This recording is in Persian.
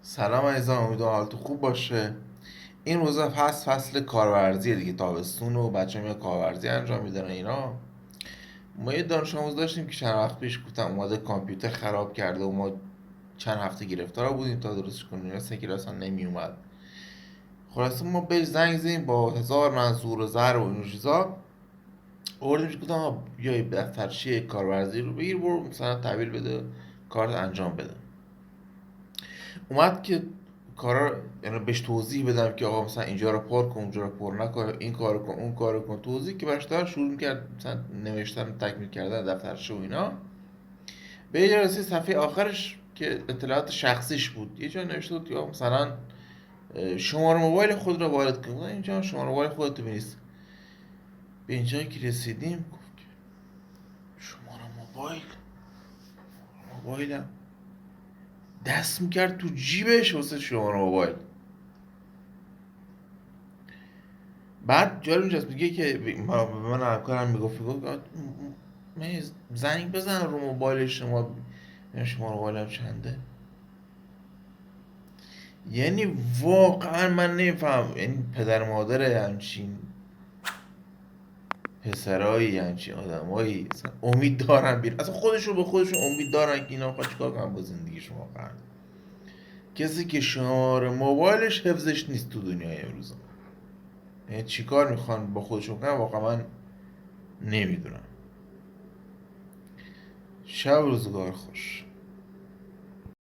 سلام عزیزان، امیدوارم حالتون خوب باشه. این روزا فصل کارورزیه دیگه، تابستون و بچه میاد کارورزی انجام میدن اینا. ما یه دانش آموز داشتیم که چند وقت پیش گفتم اومده کامپیوتر خراب کرده و ما چند هفته گرفتار بودیم تا درستش کنیم، مثل کلاس هم نمی اومد. خلاصه ما بهش زنگ زدیم با هزار منظور و زر و این چیزا، آوردیمش گفتم آقا بیا دفترچه کارورزی رو بگیر، برو مثلا تحویل بده، کارت انجام بده. اومد که کارا یعنی بهش توضیح بدم که آقا مثلا اینجا رو پر کن، اونجا رو پر نکن، این کارو کن، اون کارو کن، توضیح که باشتر شروع کرد مثلا نوشتن، تکمیل کردن دفترچه و اینا. به یه رسید صفحه آخرش که اطلاعات شخصیش بود، یه جا نوشته بود یا مثلا شماره موبایل خود را وارد کن. اینجا شماره موبایل خودت رو بنویس. به اینجا که رسیدیم گفت که شماره موبایلم دست میکرد تو جیبش واسه شماره موبایل. بعد جالب اینجاست میگه که به من همکارم میگفت من زنگ بزن رو موبایل شما ببین شما موبایلم چنده. یعنی واقعا من نمیفهم، یعنی پدر مادر همچین پسرایی، همچین آدمایی اصلا امید دارن بیر اصلا خودشون به خودشون امید دارن که اینا خواهد چیکار کنن با زندگیشون. واقعا کسی که شماره موبایلش حفظش نیست تو دنیای امروز، یعنی چیکار میخوان با خودشون کنن واقعا من نمیدونم. شب روزگار خوش.